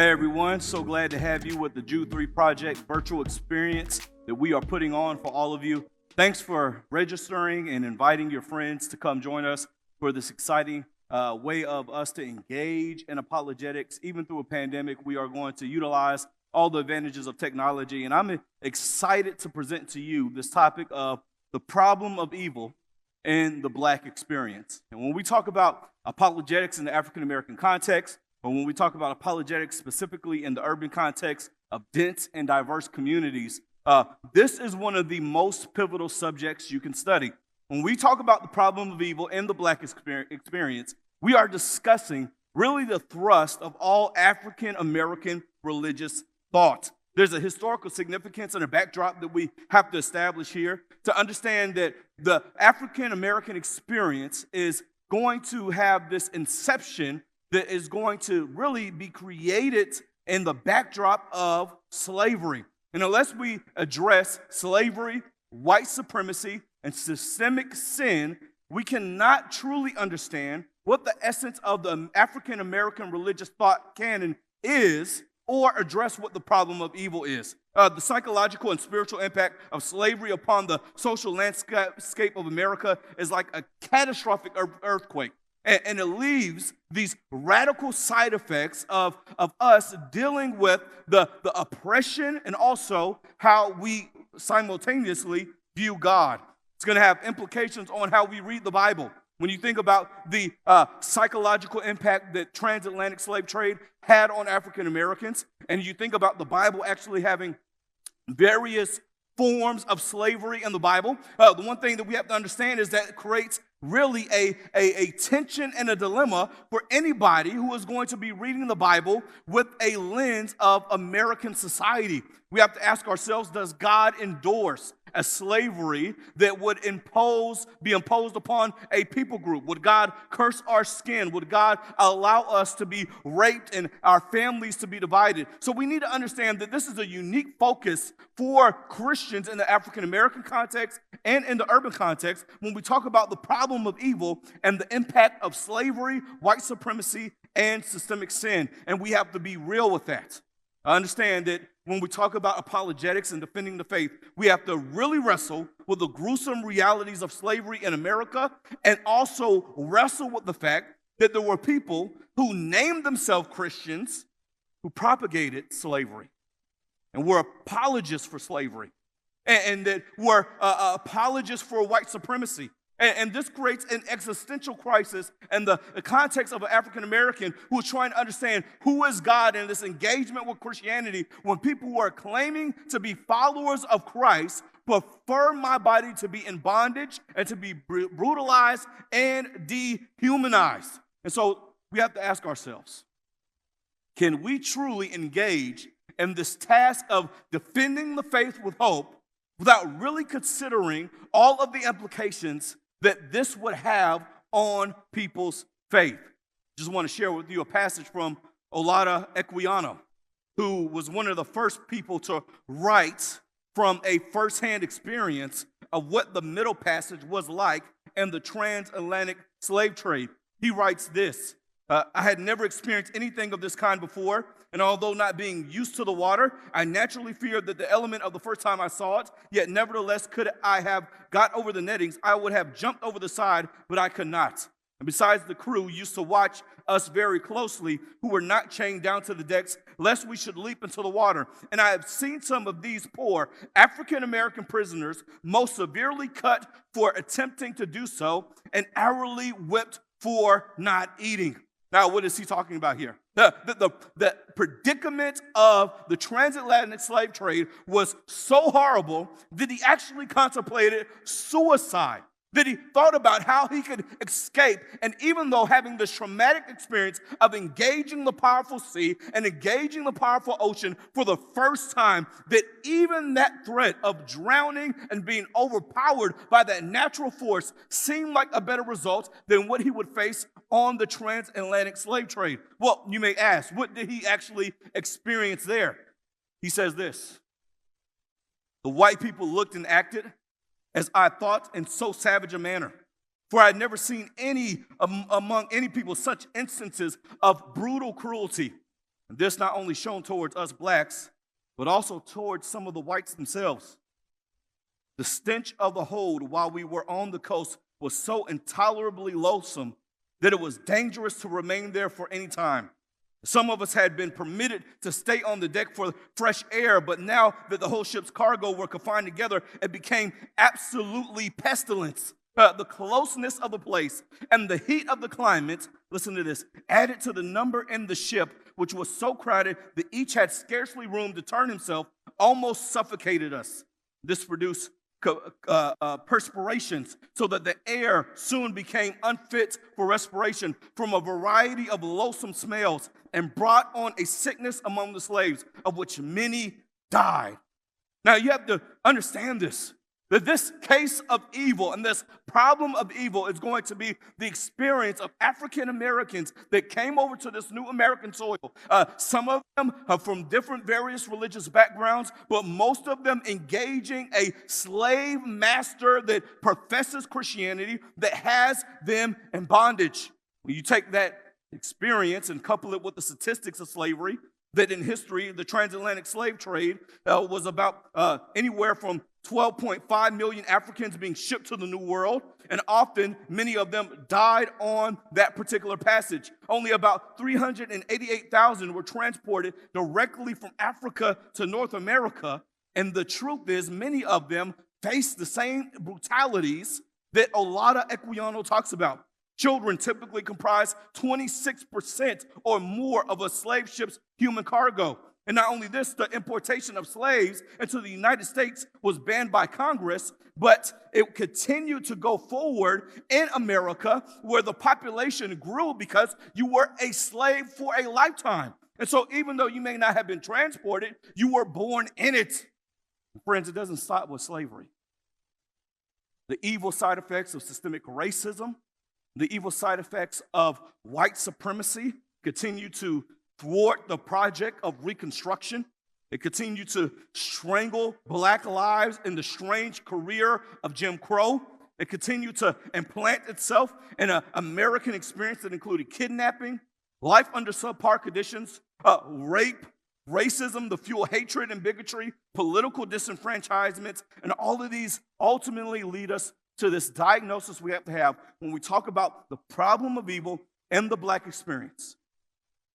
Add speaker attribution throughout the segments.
Speaker 1: Hey everyone, so glad to have you with the Jude 3 Project virtual experience that we are putting on for all of you. Thanks for registering and inviting your friends to come join us for this exciting way of us to engage in apologetics. Even through a pandemic, we are going to utilize all the advantages of technology, and I'm excited to present to you this topic of the problem of evil in the Black experience. And when we talk about apologetics in the African American context, or when we talk about apologetics specifically in the urban context of dense and diverse communities, this is one of the most pivotal subjects you can study. When we talk about the problem of evil in the Black experience, we are discussing really the thrust of all African American religious thought. There's a historical significance and a backdrop that we have to establish here to understand that the African American experience is going to have this inception that is going to really be created in the backdrop of slavery. And unless we address slavery, white supremacy, and systemic sin, we cannot truly understand what the essence of the African American religious thought canon is, or address what the problem of evil is. The psychological and spiritual impact of slavery upon the social landscape of America is like a catastrophic earthquake. And it leaves these radical side effects of us dealing with the oppression and also how we simultaneously view God. It's going to have implications on how we read the Bible. When you think about the psychological impact that transatlantic slave trade had on African Americans, and you think about the Bible actually having various forms of slavery in the Bible, the one thing that we have to understand is that it creates really a tension and a dilemma for anybody who is going to be reading the Bible with a lens of American society. We have to ask ourselves, does God endorse a slavery that would be imposed upon a people group? Would God curse our skin? Would God allow us to be raped and our families to be divided? So we need to understand that this is a unique focus for Christians in the African American context and in the urban context when we talk about the problem of evil and the impact of slavery, white supremacy, and systemic sin. And we have to be real with that. I understand that when we talk about apologetics and defending the faith, we have to really wrestle with the gruesome realities of slavery in America and also wrestle with the fact that there were people who named themselves Christians who propagated slavery and were apologists for slavery and that were apologists for white supremacy. And this creates an existential crisis in the context of an African American who is trying to understand who is God in this engagement with Christianity when people who are claiming to be followers of Christ prefer my body to be in bondage and to be brutalized and dehumanized. And so we have to ask ourselves, can we truly engage in this task of defending the faith with hope without really considering all of the implications that this would have on people's faith? Just want to share with you a passage from Olaudah Equiano, who was one of the first people to write from a firsthand experience of what the Middle Passage was like in the transatlantic slave trade. He writes this: I had never experienced anything of this kind before, and although not being used to the water, I naturally feared that the element of the first time I saw it, yet nevertheless could I have got over the nettings, I would have jumped over the side, but I could not. And besides, the crew used to watch us very closely, who were not chained down to the decks, lest we should leap into the water. And I have seen some of these poor African-American prisoners most severely cut for attempting to do so and hourly whipped for not eating. Now, what is he talking about here? The predicament of the transatlantic slave trade was so horrible that he actually contemplated suicide, that he thought about how he could escape. And even though having this traumatic experience of engaging the powerful sea and engaging the powerful ocean for the first time, that even that threat of drowning and being overpowered by that natural force seemed like a better result than what he would face on the transatlantic slave trade. Well, you may ask, what did he actually experience there? He says this: the white people looked and acted as I thought in so savage a manner. For I had never seen among any people such instances of brutal cruelty. And this not only shown towards us blacks, but also towards some of the whites themselves. The stench of the hold while we were on the coast was so intolerably loathsome that it was dangerous to remain there for any time. Some of us had been permitted to stay on the deck for fresh air, but now that the whole ship's cargo were confined together, it became absolutely pestilence. The closeness of the place and the heat of the climate, listen to this, added to the number in the ship, which was so crowded that each had scarcely room to turn himself, almost suffocated us. This produced perspirations, so that the air soon became unfit for respiration from a variety of loathsome smells, and brought on a sickness among the slaves, of which many died. Now you have to understand this, that this case of evil and this problem of evil is going to be the experience of African Americans that came over to this new American soil. Some of them are from different various religious backgrounds, but most of them engaging a slave master that professes Christianity, that has them in bondage. When you take that experience and couple it with the statistics of slavery, that in history, the transatlantic slave trade was about anywhere from 12.5 million Africans being shipped to the New World, and often many of them died on that particular passage. Only about 388,000 were transported directly from Africa to North America, and the truth is many of them faced the same brutalities that Olada Equiano talks about. Children typically comprise 26% or more of a slave ship's human cargo. And not only this, the importation of slaves into the United States was banned by Congress, but it continued to go forward in America, where the population grew because you were a slave for a lifetime. And so even though you may not have been transported, you were born in it. Friends, it doesn't stop with slavery. The evil side effects of systemic racism, the evil side effects of white supremacy continue to thwart the project of Reconstruction. It continued to strangle black lives in the strange career of Jim Crow. It continued to implant itself in an American experience that included kidnapping, life under subpar conditions, rape, racism, the fuel hatred and bigotry, political disenfranchisement, and all of these ultimately lead us to this diagnosis we have to have when we talk about the problem of evil and the black experience.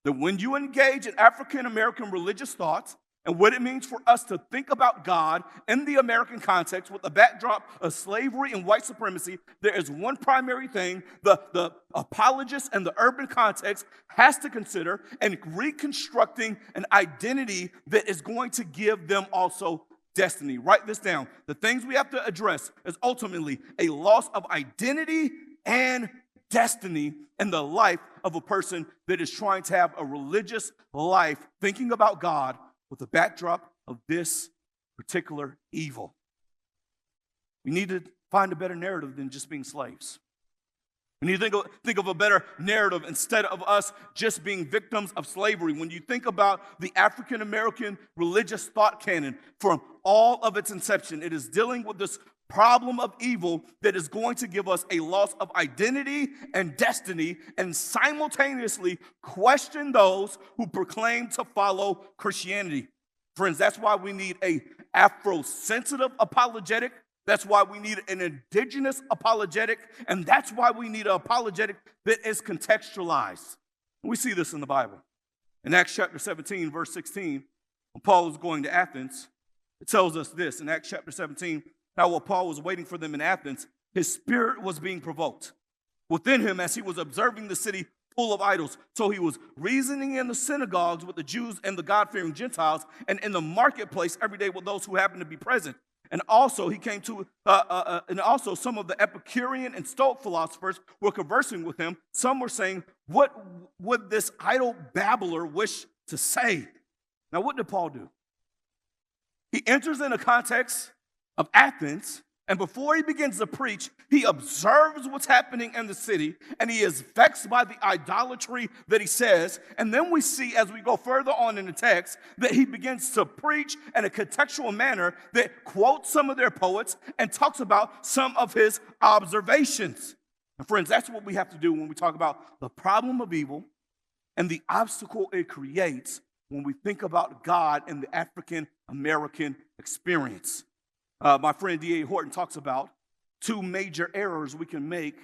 Speaker 1: That when you engage in African American religious thoughts and what it means for us to think about God in the American context with the backdrop of slavery and white supremacy, there is one primary thing the apologist and the urban context has to consider in reconstructing an identity that is going to give them also destiny. Write this down. The things we have to address is ultimately a loss of identity and destiny in the life of a person that is trying to have a religious life, thinking about God with the backdrop of this particular evil. We need to find a better narrative than just being slaves. We need to think of a better narrative instead of us just being victims of slavery. When you think about the African American religious thought canon from all of its inception, it is dealing with this problem of evil that is going to give us a loss of identity and destiny, and simultaneously question those who proclaim to follow Christianity. Friends, that's why we need a Afro-sensitive apologetic. That's why we need an indigenous apologetic, and that's why we need an apologetic that is contextualized. We see this in the Bible. In Acts chapter 17, verse 16, when Paul was going to Athens, it tells us this in Acts chapter 17. Now, while Paul was waiting for them in Athens, his spirit was being provoked within him as he was observing the city full of idols. So he was reasoning in the synagogues with the Jews and the God-fearing Gentiles, and in the marketplace every day with those who happened to be present. And also he came to, and also some of the Epicurean and Stoic philosophers were conversing with him. Some were saying, "What would this idle babbler wish to say?" Now, what did Paul do? He enters in a context of Athens, and before he begins to preach, he observes what's happening in the city, and he is vexed by the idolatry that he says. And then we see, as we go further on in the text, that he begins to preach in a contextual manner that quotes some of their poets and talks about some of his observations. And friends, that's what we have to do when we talk about the problem of evil and the obstacle it creates when we think about God and the African American experience. My friend D.A. Horton talks about two major errors we can make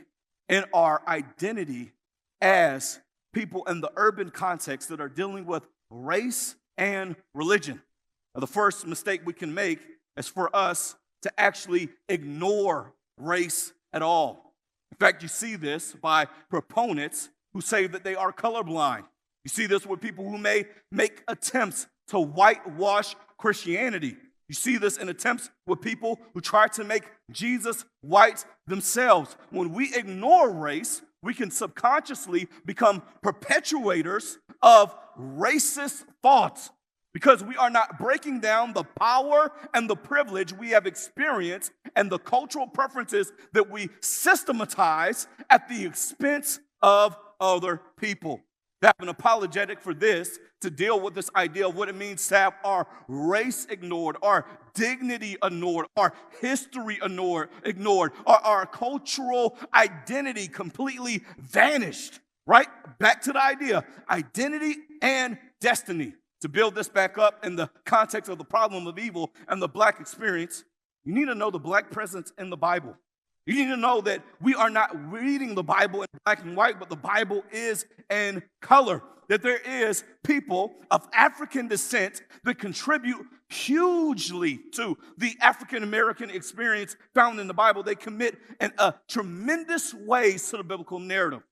Speaker 1: in our identity as people in the urban context that are dealing with race and religion. Now, the first mistake we can make is for us to actually ignore race at all. In fact, you see this by proponents who say that they are colorblind. You see this with people who may make attempts to whitewash Christianity. You see this in attempts with people who try to make Jesus white themselves. When we ignore race, we can subconsciously become perpetuators of racist thoughts because we are not breaking down the power and the privilege we have experienced and the cultural preferences that we systematize at the expense of other people. They have an apologetic for this to deal with this idea of what it means to have our race ignored, our dignity ignored, our history ignored, our cultural identity completely vanished, right? Back to the idea, identity and destiny. To build this back up in the context of the problem of evil and the black experience, you need to know the black presence in the Bible. You need to know that we are not reading the Bible in black and white, but the Bible is in color. That there is people of African descent that contribute hugely to the African American experience found in the Bible. They commit in a tremendous ways to the biblical narrative.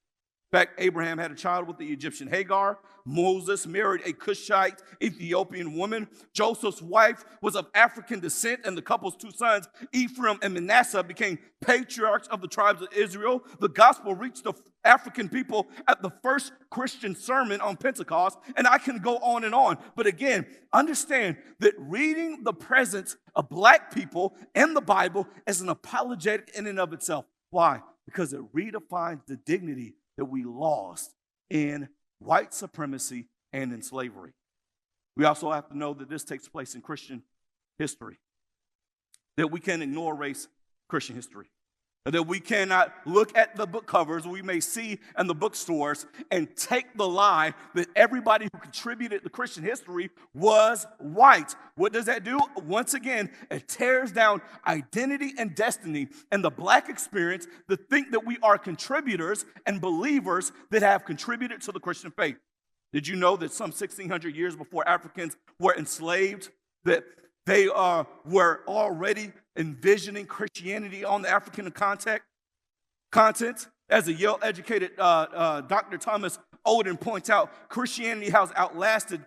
Speaker 1: In fact, Abraham had a child with the Egyptian Hagar. Moses married a Cushite Ethiopian woman. Joseph's wife was of African descent, and the couple's two sons, Ephraim and Manasseh, became patriarchs of the tribes of Israel. The gospel reached the African people at the first Christian sermon on Pentecost, and I can go on and on. But again, understand that reading the presence of black people in the Bible is an apologetic in and of itself. Why? Because it redefines the dignity that we lost in white supremacy and in slavery. We also have to know that this takes place in Christian history, that we can't ignore race, Christian history, that we cannot look at the book covers we may see in the bookstores and take the lie that everybody who contributed to Christian history was white. What does that do? Once again, it tears down identity and destiny and the black experience to think that we are contributors and believers that have contributed to the Christian faith. Did you know that some 1,600 years before Africans were enslaved, that they were already envisioning Christianity on the African content? As a Yale-educated Dr. Thomas Oden points out, Christianity has outlasted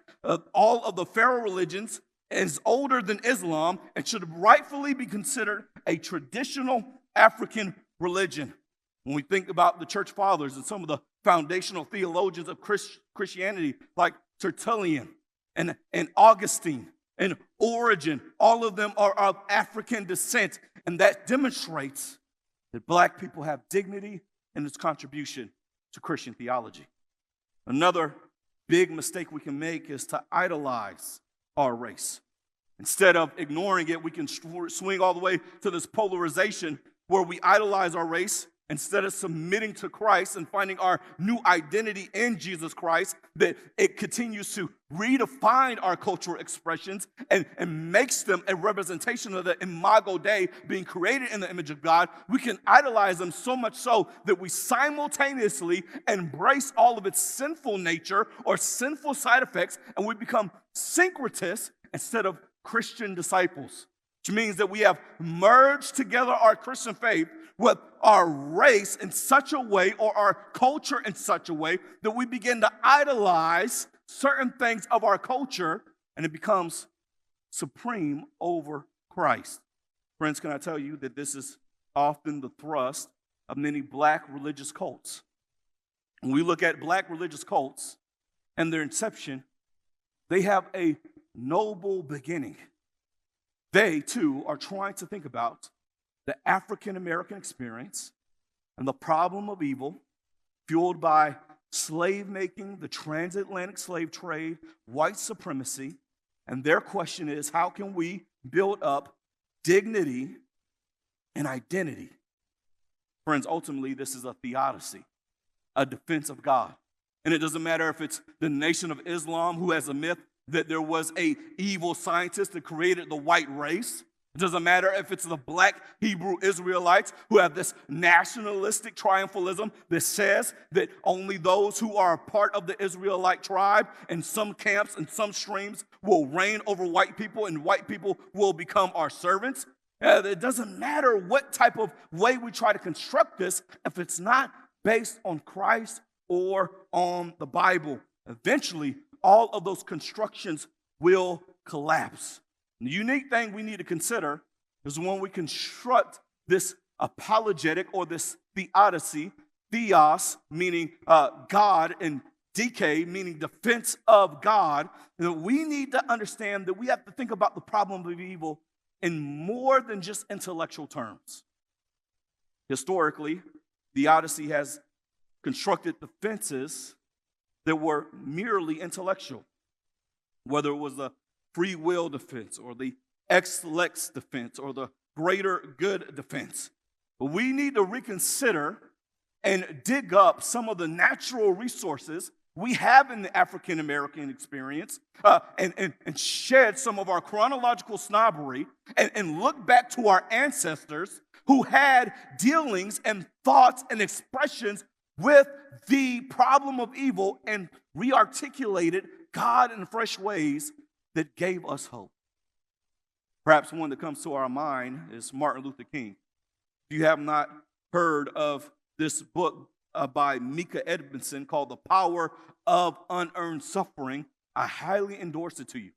Speaker 1: all of the pharaoh religions, is older than Islam, and should rightfully be considered a traditional African religion. When we think about the church fathers and some of the foundational theologians of Christianity, like Tertullian and Augustine, and Origen, all of them are of African descent, and that demonstrates that black people have dignity in its contribution to Christian theology. Another big mistake we can make is to idolize our race. Instead of ignoring it, we can swing all the way to this polarization where we idolize our race instead of submitting to Christ and finding our new identity in Jesus Christ, that it continues to redefine our cultural expressions and makes them a representation of the imago Dei, being created in the image of God. We can idolize them so much so that we simultaneously embrace all of its sinful nature or sinful side effects, and we become syncretists instead of Christian disciples, which means that we have merged together our Christian faith with our race in such a way, or our culture in such a way, that we begin to idolize certain things of our culture, and it becomes supreme over Christ. Friends, can I tell you that this is often the thrust of many black religious cults? When we look at black religious cults and their inception, they have a noble beginning. They, too, are trying to think about the African American experience and the problem of evil fueled by slave making, the transatlantic slave trade, white supremacy. And their question is, how can we build up dignity and identity? Friends, ultimately, this is a theodicy, a defense of God. And it doesn't matter if it's the Nation of Islam, who has a myth that there was a evil scientist that created the white race. It doesn't matter if it's the black Hebrew Israelites who have this nationalistic triumphalism that says that only those who are a part of the Israelite tribe in some camps and some streams will reign over white people, and white people will become our servants. It doesn't matter what type of way we try to construct this if it's not based on Christ or on the Bible. Eventually, all of those constructions will collapse. The unique thing we need to consider is when we construct this apologetic or this theodicy, theos meaning God, and dike meaning defense of God, that we need to understand that we have to think about the problem of evil in more than just intellectual terms. Historically, theodicy has constructed defenses that were merely intellectual, whether it was the free will defense or the ex lex defense or the greater good defense. But we need to reconsider and dig up some of the natural resources we have in the African American experience and shed some of our chronological snobbery and look back to our ancestors who had dealings and thoughts and expressions with the problem of evil and re-articulated God in fresh ways that gave us hope. Perhaps one that comes to our mind is Martin Luther King. If you have not heard of this book by Mika Edmondson called The Power of Unearned Suffering, I highly endorse it to you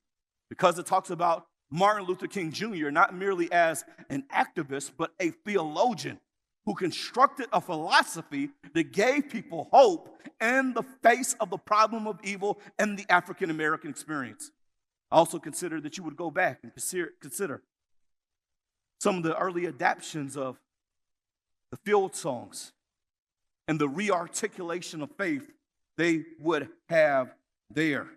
Speaker 1: because it talks about Martin Luther King Jr. not merely as an activist, but a theologian who constructed a philosophy that gave people hope in the face of the problem of evil in the African American experience. I also consider that you would go back and consider some of the early adaptions of the field songs and the re-articulation of faith they would have there.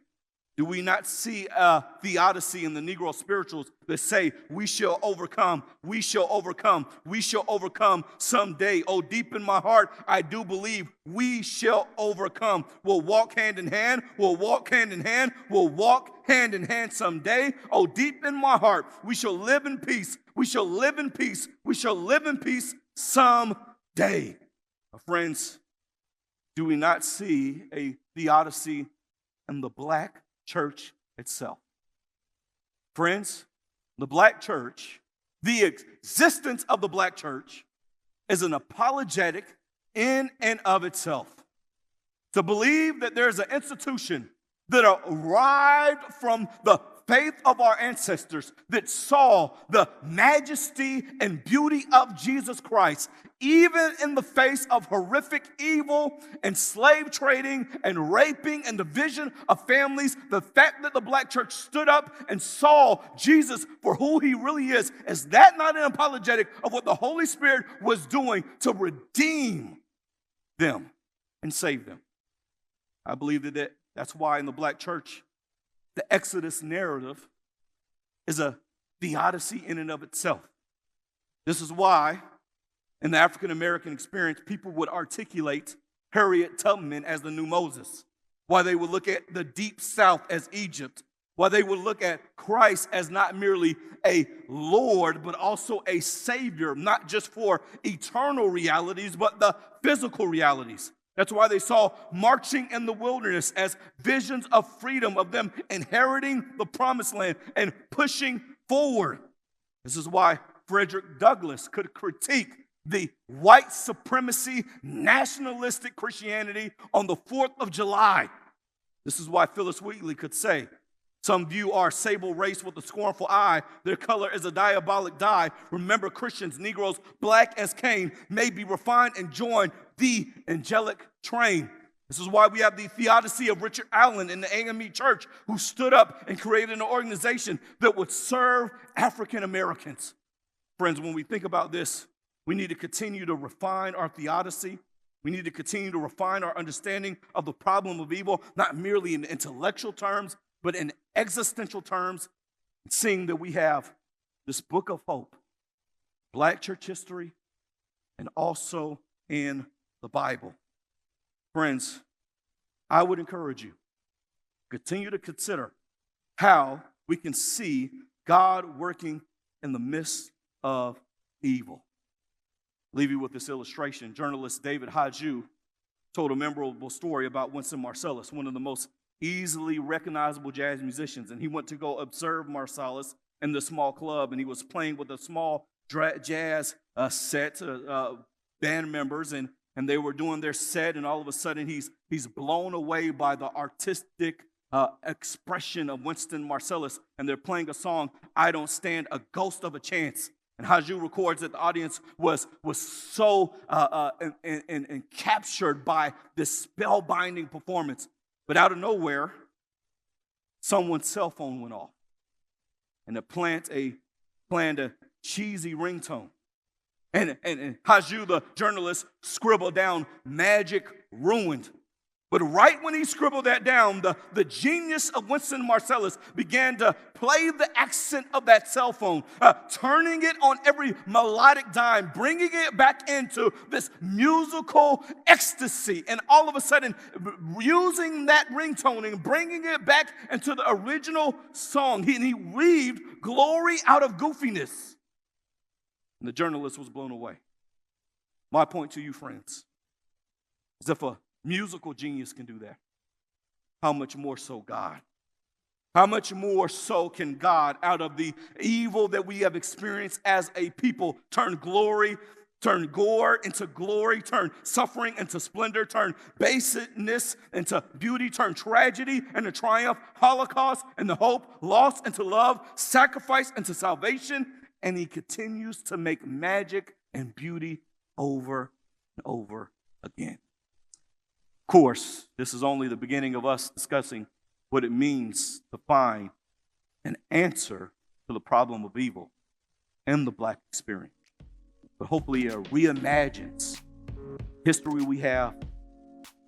Speaker 1: Do we not see a theodicy in the Negro spirituals that say, we shall overcome, we shall overcome, we shall overcome someday? Oh, deep in my heart, I do believe we shall overcome. We'll walk hand in hand, we'll walk hand in hand, we'll walk hand in hand someday. Oh, deep in my heart, we shall live in peace, we shall live in peace, we shall live in peace someday. Friends, do we not see a theodicy in the black church itself? Friends, the black church, the existence of the black church is an apologetic in and of itself. To believe that there's an institution that arrived from the faith of our ancestors that saw the majesty and beauty of Jesus Christ, even in the face of horrific evil and slave trading and raping and division of families. The fact that the black church stood up and saw Jesus for who he really is that not an apologetic of what the Holy Spirit was doing to redeem them and save them? I believe that's why in the black church, the Exodus narrative is a theodicy in and of itself. This is why in the African American experience, people would articulate Harriet Tubman as the new Moses, why they would look at the deep south as Egypt, why they would look at Christ as not merely a Lord, but also a Savior, not just for eternal realities, but the physical realities. That's why they saw marching in the wilderness as visions of freedom, of them inheriting the promised land and pushing forward. This is why Frederick Douglass could critique the white supremacy, nationalistic Christianity on the 4th of July. This is why Phyllis Wheatley could say, some view our sable race with a scornful eye. Their color is a diabolic dye. Remember, Christians, Negroes, black as Cain, may be refined and join the angelic train. This is why we have the theodicy of Richard Allen in the AME Church, who stood up and created an organization that would serve African Americans. Friends, when we think about this, we need to continue to refine our theodicy. We need to continue to refine our understanding of the problem of evil, not merely in intellectual terms, but in existential terms, seeing that we have this book of hope, black church history, and also in the Bible. Friends, I would encourage you, continue to consider how we can see God working in the midst of evil. Leave you with this illustration. Journalist David Haju told a memorable story about Winston Marsalis, one of the most easily recognizable jazz musicians. And he went to go observe Marsalis in the small club, and he was playing with a small jazz set, band members, and they were doing their set, and all of a sudden he's blown away by the artistic expression of Winston Marsalis, and they're playing a song, "I Don't Stand a Ghost of a Chance." And Haju records that the audience was so and captured by this spellbinding performance. But out of nowhere, someone's cell phone went off, and it planned a cheesy ringtone. And Haju, the journalist, scribbled down "magic ruined." But right when he scribbled that down, the genius of Winston Marsalis began to play the accent of that cell phone, turning it on every melodic dime, bringing it back into this musical ecstasy. And all of a sudden, using that ringtone and bringing it back into the original song, he weaved glory out of goofiness. And the journalist was blown away. My point to you, friends, is if a musical genius can do that, how much more so God? How much more so can God, out of the evil that we have experienced as a people, turn gore into glory, turn suffering into splendor, turn baseness into beauty, turn tragedy into triumph, Holocaust into hope, loss into love, sacrifice into salvation, and he continues to make magic and beauty over and over again. Of course, this is only the beginning of us discussing what it means to find an answer to the problem of evil and the Black experience. But hopefully it reimagines history we have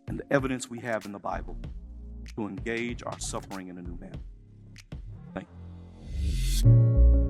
Speaker 1: and the evidence we have in the Bible to engage our suffering in a new manner. Thank you.